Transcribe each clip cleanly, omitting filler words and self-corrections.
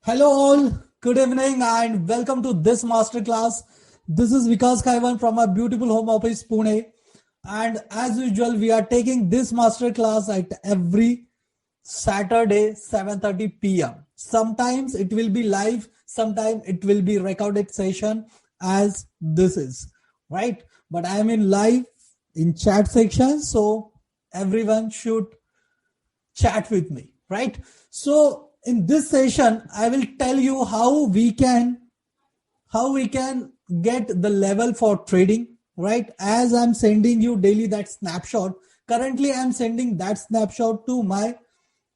Hello all, good evening and welcome to this masterclass. This is Vikas Kaivan from our beautiful home office Pune, and as usual we are taking this masterclass at every Saturday 7:30 p.m. Sometimes it will be live, sometimes it will be recorded session as this is, right? But I am in live in chat section, so everyone should chat with me, right? So in this session I will tell you how we can get the level for trading, right? As I'm sending you daily that snapshot, currently I'm sending that snapshot to my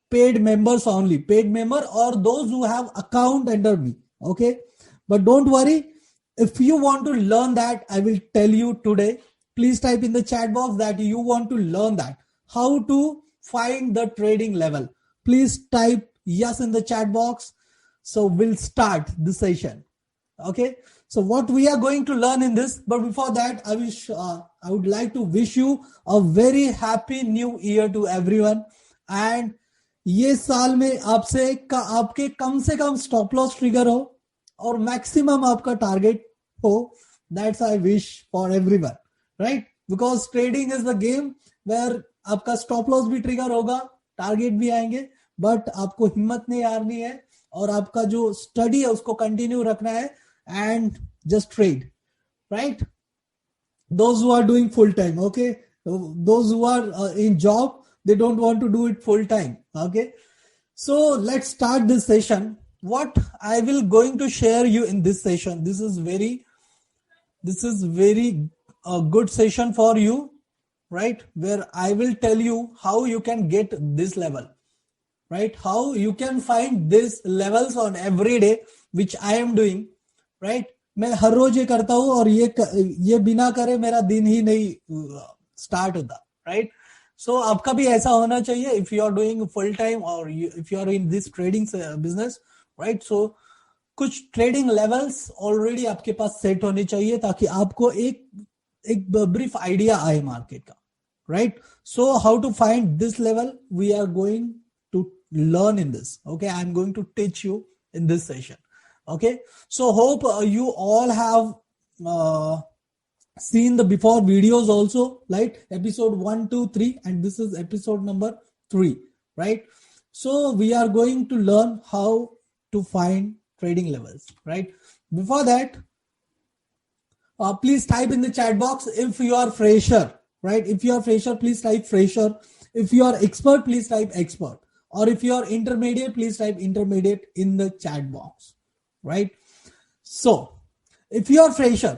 paid members only, paid member or those who have account under me. Okay, but don't worry, if you want to learn that, I will tell you today. Please type in the chat box that you want to learn that, how to find the trading level. Please type yes in the chat box, so we'll start the session. Okay, so what we are going to learn in this, but before that I would like to wish you a very happy new year to everyone. And ये साल में आपके कम से कम stop loss trigger हो और maximum आपका target हो. That's I wish for everyone, right? Because trading is the game where आपका स्टॉप लॉस भी ट्रिगर होगा, टारगेट भी आएंगे, बट आपको हिम्मत नहीं हारनी है और आपका जो स्टडी है उसको कंटिन्यू रखना है and just trade, right? Those who are doing full time, okay, those who are in job, they don't want to do it full time. Okay, so let's start this session. What I will going to share you in this session, this is very a good session for you, right? Where I will tell you how you can get this level, right? How you can find these levels on every day, which I am doing, right? मैं हर रोज ये करता हूं और ये बिना करे मेरा दिन ही नहीं स्टार्ट होता, राइट? सो आपका भी ऐसा होना चाहिए if you are doing full time और if you are in this trading business, right? So कुछ ट्रेडिंग लेवल्स ऑलरेडी आपके पास सेट होने चाहिए ताकि आपको एक ब्रीफ आइडिया आए मार्केट का, right? So how to find this level we are going to learn in this. Okay, I'm going to teach you in this session. Okay, so hope you all have seen the before videos also, like episode 1 2 3, and this is episode number 3, right? So we are going to learn how to find trading levels, right? Before that, please type in the chat box if you are fresher, right? If you are fresher, please type fresher. If you are expert, please type expert. Or if you are intermediate, please type intermediate in the chat box, right? So if you are fresher,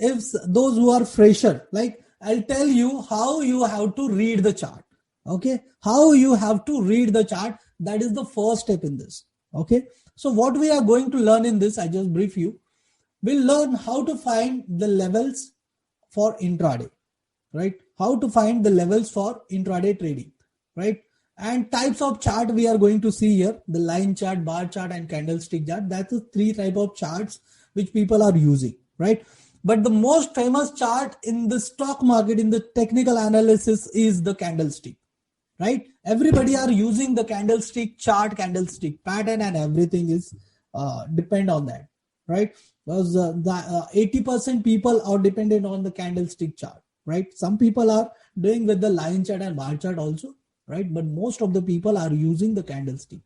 if those who are fresher, like I'll tell you how you have to read the chart. Okay, how you have to read the chart. That is the first step in this. Okay, so what we are going to learn in this, I just brief you. We'll learn how to find the levels for intraday, right? How to find the levels for intraday trading, right? And types of chart we are going to see here: the line chart, bar chart, and candlestick chart. That's the three type of charts which people are using, right? But the most famous chart in the stock market in the technical analysis is the candlestick, right? Everybody are using the candlestick chart, candlestick pattern, and everything is depend on that, right? Because the 80% people are dependent on the candlestick chart, right? Some people are doing with the line chart and bar chart also, right? But most of the people are using the candlestick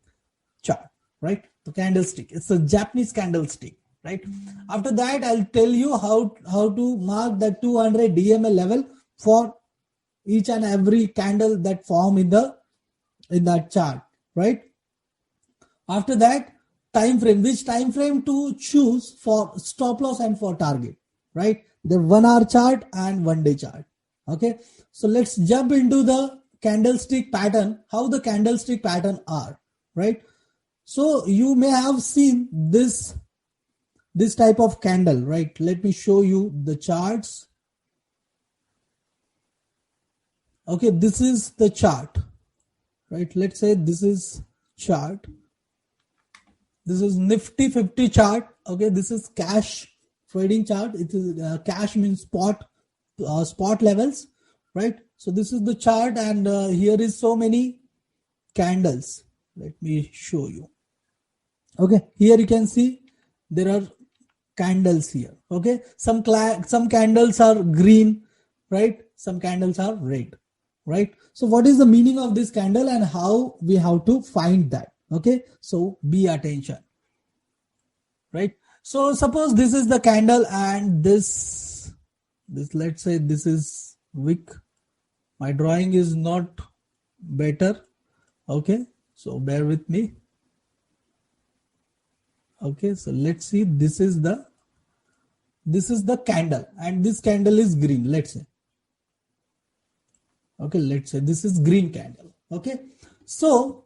chart, right? The candlestick, it's a Japanese candlestick, right? After that, I'll tell you how to mark the 200 DMA level for each and every candle that form in that chart, right? After that, time frame, which time frame to choose for stop loss and for target, right? The 1 hour chart and 1 day chart. Okay, so let's jump into the candlestick pattern, how the candlestick pattern are, right? So you may have seen this type of candle, right? Let me show you the charts. Okay, this is the chart, right? Let's say this is chart. This is Nifty 50 chart. Okay, this is cash trading chart. It is cash means spot levels, right? So this is the chart, and here is so many candles. Let me show you. Okay, here you can see there are candles here. Okay, some candles are green, right? Some candles are red, right? So what is the meaning of this candle and how we have to find that? Okay, so be attention, right? So suppose this is the candle and this let's say this is wick. My drawing is not better. Okay, so bear with me. Okay, so let's see, this is the candle and this candle is green, let's say. Okay, let's say this is green candle. Okay, so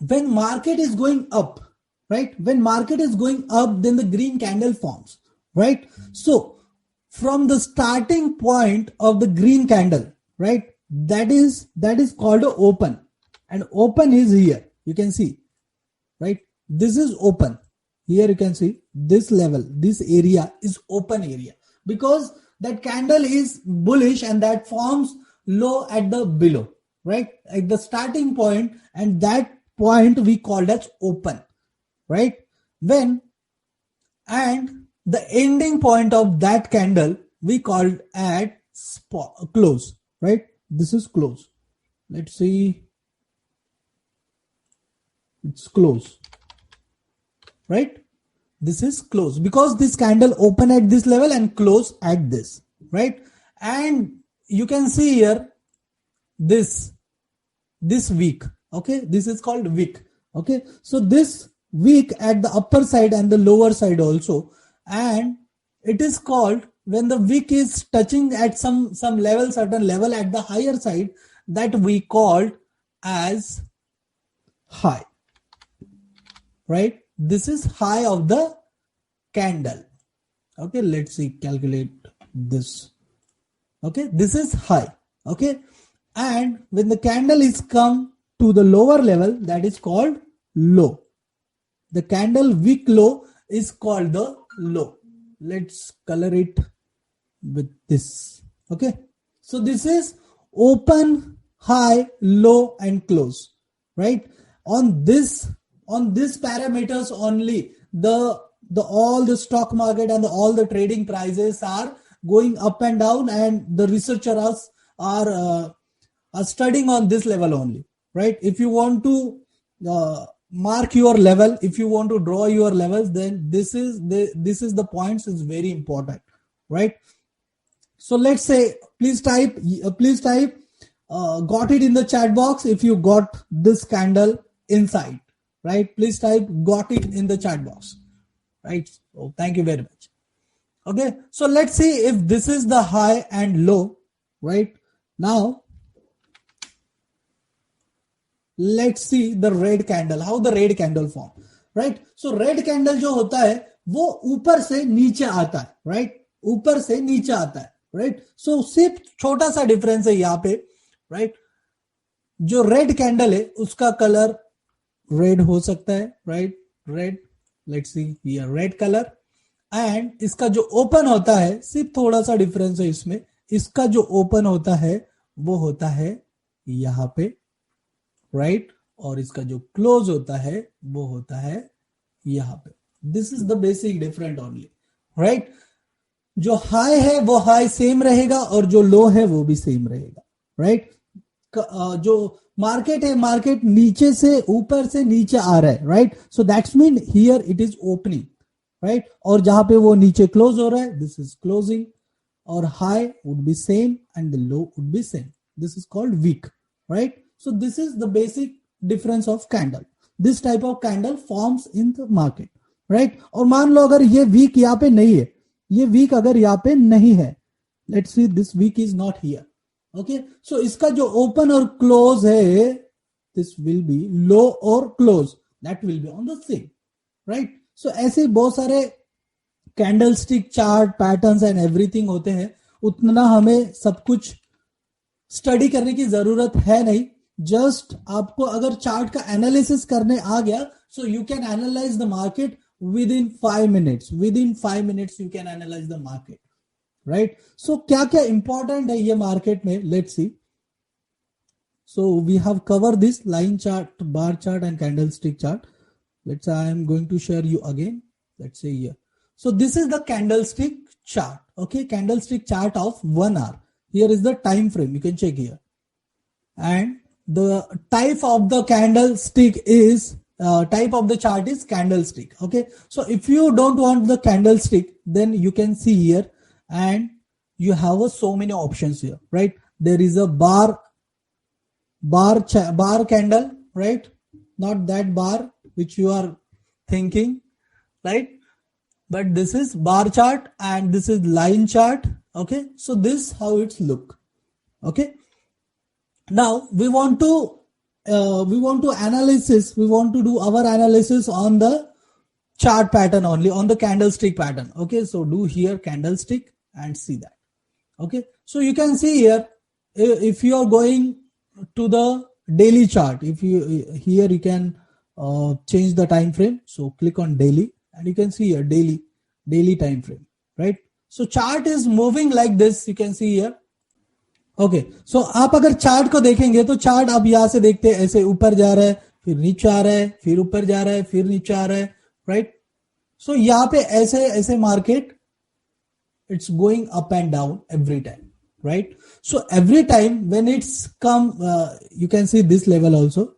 when market is going up, right, when market is going up, then the green candle forms, right? So from the starting point of the green candle, right, that is called a open, and open is here, you can see, right? This is open. Here you can see this level, this area is open area, because that candle is bullish and that forms low at the below, right, at the starting point, and that point we called as open, right? When and the ending point of that candle we called at close, right? This is close. Let's see, it's close, right? This is close because this candle open at this level and close at this, right? And you can see here this wick. Okay, this is called wick. Okay, so this wick at the upper side and the lower side also, and it is called, when the wick is touching at some level, certain level at the higher side, that we called as high, right? This is high of the candle. Okay, let's see, calculate this. Okay, this is high. Okay, and when the candle is come to the lower level, that is called low. The candle wick low is called the low. Let's color it with this. Okay, so this is open, high, low, and close, right? On this parameters only, the all the stock market and all the trading prices are going up and down, and the researchers are studying on this level only, right? If you want to mark your level, if you want to draw your levels, then this is the points is very important, right? So let's say, please type got it in the chat box if you got this candle inside, right? Please type got it in the chat box, right? So thank you very much. Okay, so let's see if this is the high and low, right? Now let's see the red candle, how the red candle form, right? So red candle जो होता है वो ऊपर से नीचे आता है, right? ऊपर से नीचे आता है, right? So सिर्फ छोटा सा डिफरेंस है यहाँ पे, right? जो रेड कैंडल है उसका कलर रेड हो सकता है, right? Red, let's see here red colour, and इसका जो ओपन होता है, सिर्फ थोड़ा सा डिफरेंस है इसमें, इसका जो ओपन होता है वो होता है यहाँ पे, राइट? और इसका जो क्लोज होता है वो होता है यहाँ पे. This is the basic different only, right? जो हाई है वो हाई सेम रहेगा और जो लो है वो भी सेम रहेगा, राइट? जो मार्केट है, मार्केट नीचे से ऊपर से नीचे आ रहा है, right? So that's mean here it is opening, right? और जहां पे वो नीचे क्लोज हो रहा है, दिस इज क्लोजिंग, और high would be same and the low would be same. This is called wick, right? So this is the basic difference of candle. This type of candle forms in the market, right? और मान लो अगर ये week यहाँ पे नहीं है, ये week अगर यहाँ पे नहीं है, let's see this week is not here, okay? So इसका जो open और close है, this will be low or close, that will be on the same, right? So ऐसे बहुत सारे candlestick chart patterns and everything होते हैं, उतना हमें सब कुछ स्टडी करने की जरूरत है नहीं. जस्ट आपको अगर चार्ट का एनालिसिस करने आ गया, so you can analyse the market within 5 minutes. Within 5 minutes you can analyse the market, right? सो क्या क्या इंपॉर्टेंट है ये मार्केट में, let's see. So we have cover this line chart, bar chart and candlestick chart. let's say I am going to share you again. Let's say here. So this is the candlestick chart. Okay, candlestick chart of 1 hour. Here is the time frame. You can check here. And the type of the candlestick is type of the chart is candlestick. Okay, so if you don't want the candlestick, then you can see here, and you have so many options here, right? There is a bar candle, right? Not that bar which you are thinking, right? But this is bar chart and this is line chart. Okay, so this how it's look. Okay, now we want to do our analysis on the chart pattern only, on the candlestick pattern. Okay, so do here candlestick and see that. Okay, so you can see here, if you are going to the daily chart, if you here you can change the time frame. So click on daily and you can see here daily time frame, right? So chart is moving like this, you can see here. Okay, so आप अगर chart को देखेंगे तो chart आप यहां से देखते हैं ऐसे ऊपर जा रहा है, फिर नीचे आ रहा है, फिर ऊपर जा रहा है, फिर नीचे आ रहा है, राइट? सो यहाँ पे ऐसे market it's going up and down every time, right? So every time when it's come, you can see this level also,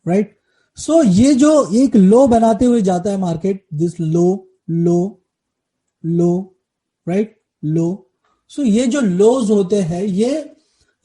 right? So ये जो एक लो बनाते हुए जाता है market, this low, right? Low. So ये जो लोज होते हैं,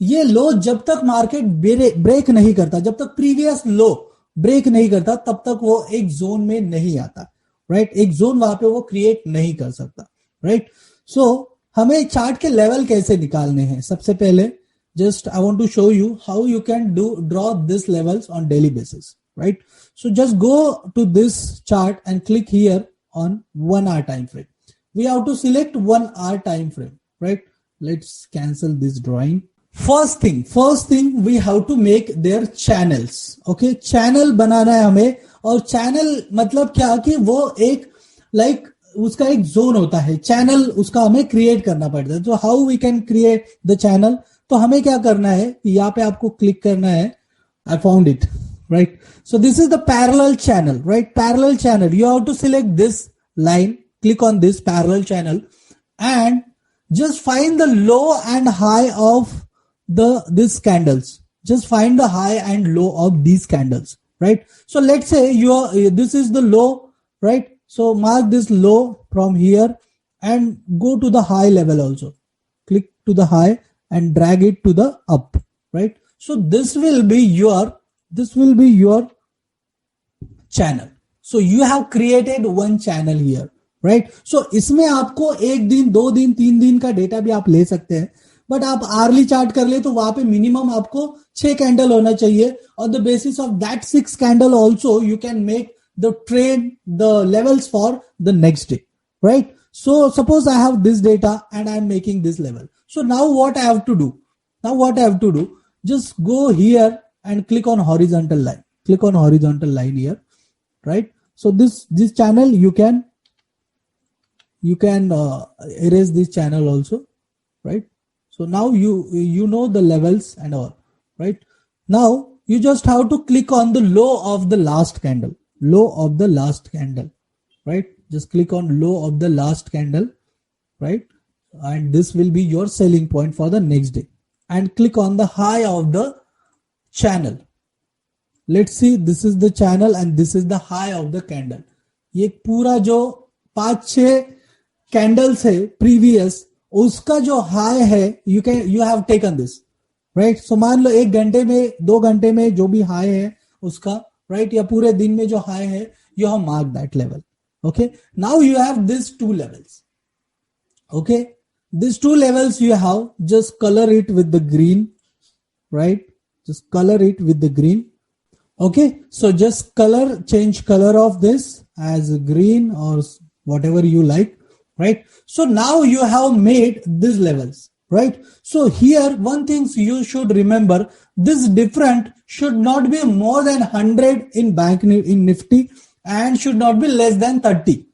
ये लो जब तक मार्केट ब्रेक नहीं करता, जब तक प्रीवियस लो ब्रेक नहीं करता, तब तक वो एक जोन में नहीं आता, राइट? एक जोन वहां पे वो क्रिएट नहीं कर सकता, राइट? सो हमें चार्ट के लेवल कैसे निकालने हैं? सबसे पहले just I want to show you how you can draw this levels on daily basis, right? So just go to this chart and click here on 1 hour time frame. We have to select 1 hour time frame, right? Let's cancel this drawing. First thing we have to make their channels. Okay, channel बनाना है हमें, और channel मतलब क्या कि वो एक like उसका एक जोन होता है, चैनल उसका हमें क्रिएट करना पड़ता है. तो how we can create the channel? तो हमें क्या करना है, यहाँ पे आपको क्लिक करना है. I found it, right? So this is the parallel channel, right? Parallel channel, you have to select this line, click on this parallel channel and just find the low and high of these candles. Just find the high and low of these candles, right? So let's say this is the low, right? So mark this low from here and go to the high level also. Click to the high and drag it to the up, right? So this will be your channel. So you have created one channel here, right? So इसमें आपको 1 दिन 2 दिन 3 दिन का data भी आप ले सकते हैं, बट आप आर्ली चार्ट कर ले तो वहां पे मिनिमम आपको 6 कैंडल होना चाहिए. On the basis of that 6 candle also you can make the trade, the levels for the next day, right? So suppose I have this data and I'm making this level. So now what I have to do? Just go here and click on horizontal line. Click on horizontal line here, right? So this channel you can erase this channel also, right? So now you know the levels and all, right? Now you just have to click on the low of the last candle. Low of the last candle, right? Just click on low of the last candle, right? And this will be your selling point for the next day. And click on the high of the channel. Let's see, this is the channel and this is the high of the candle. ये पूरा जो 5-6 candles है previous, उसका जो high है you have taken this, right? So मान लो 1 घंटे में 2 घंटे में जो भी हाई है उसका, right? या पूरे दिन में जो हाई है, you have marked that level. Okay, now you have these 2 levels. Okay, these 2 levels you have, just color it with the green, right? Just color it with the green. Okay, so just change color of this as green or whatever you like, right? So now you have made these levels, right? So here one thing you should remember, this different should not be more than 100 in Nifty and should not be less than 30,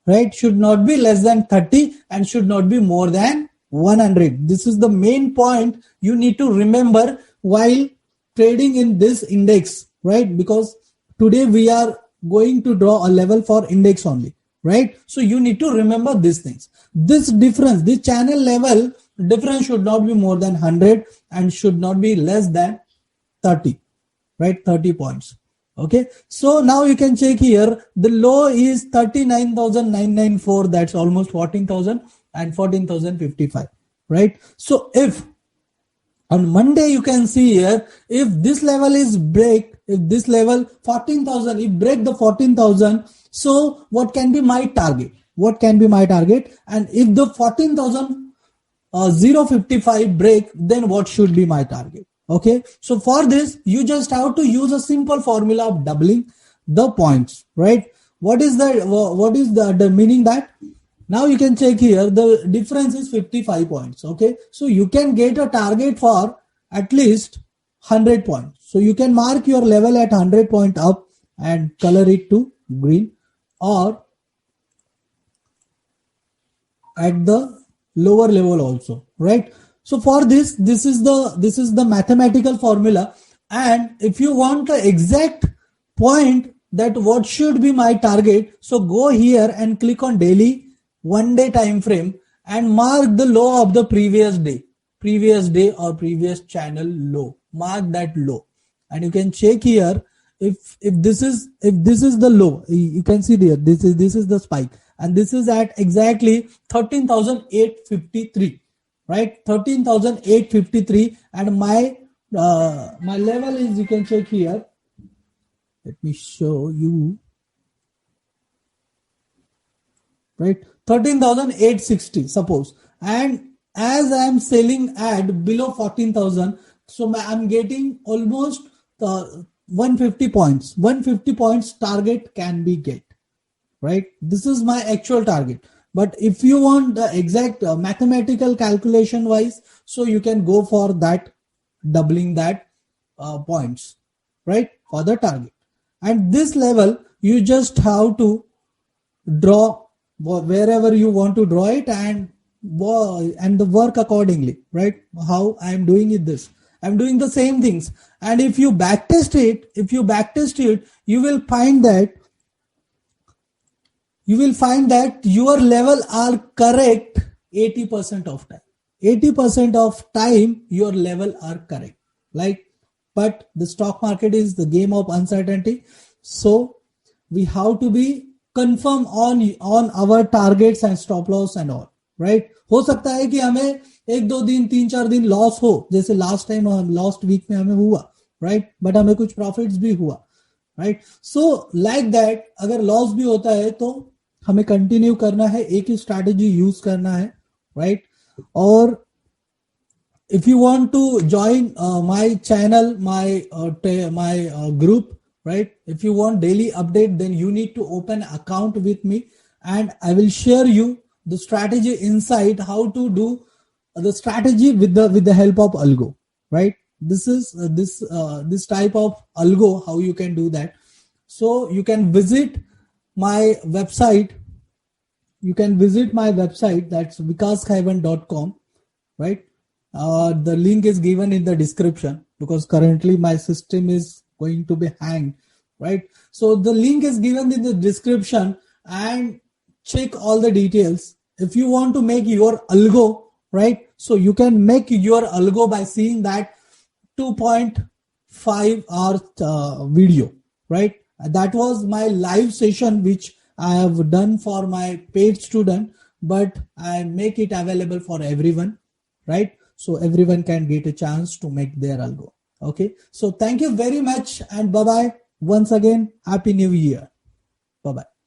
right? Should not be less than 30 and should not be more than 100. This is the main point you need to remember while trading in this index, right? Because today we are going to draw a level for index only, right? So you need to remember these things. This difference, this channel level difference should not be more than 100 and should not be less than 30, right? 30 points. Okay, so now you can check here, the low is 39,994, that's almost 14,000 and 14,055, right? So if on Monday you can see here, if this level is break, if this level 14,000, if break the 14,000, so what can be my target? What can be my target? And if the 14,055 break, then what should be my target? Okay, so for this you just have to use a simple formula of doubling the points, right? What is the meaning that? Now you can check here, the difference is 55 points. Okay, so you can get a target for at least 100 points. So you can mark your level at 100 point up and color it to green, or at the lower level also, right? So for this is the mathematical formula. And if you want the exact point that what should be my target, so go here and click on daily 1 day time frame and mark the low of the previous day or previous channel low. Mark that low, and you can check here if this is the low. You can see there, this is the spike, and this is at exactly 13,853, right? 13,853, and my level is, you can check here. Let me show you, right? 13,860 suppose, and as I am selling at below 14,000, so I'm getting almost 150 points. 150 points target can be get, right? This is my actual target. But if you want the exact mathematical calculation wise, so you can go for that, doubling that points, right, for the target. And this level you just have to draw wherever you want to draw it, and the work accordingly, right? How I am doing it, this I'm doing the same things. And if you backtest it, you will find that your level are correct 80% of time. 80% of time your level are correct, like, but the stock market is the game of uncertainty, so we have to be confirm on our targets and stop loss and all, right? हो सकता है कि हमें 1-2 दिन 3-4 दिन loss हो, जैसे last time last week में हमें हुआ, राइट? बट हमें कुछ प्रॉफिट्स भी हुआ, राइट? सो लाइक दैट, अगर लॉस भी होता है तो हमें कंटिन्यू करना है, एक ही स्ट्रैटेजी यूज करना है, राइट? और if you want to join my channel, my group, right? If you want daily update, then you need to open account with me, and I will share you the strategy inside, how to do the strategy with the help of algo, right? This is this type of algo, how you can do that. So you can visit my website. That's vikaskaivan.com, right? The link is given in the description, because currently my system is going to be hanged, right? So the link is given in the description, and check all the details. If you want to make your algo, right? So you can make your algo by seeing that 2.5 hour video, right? That was my live session, which I have done for my paid student, but I make it available for everyone, right? So everyone can get a chance to make their algo. Okay. So thank you very much, and bye-bye. Once again, Happy New Year. Bye-bye.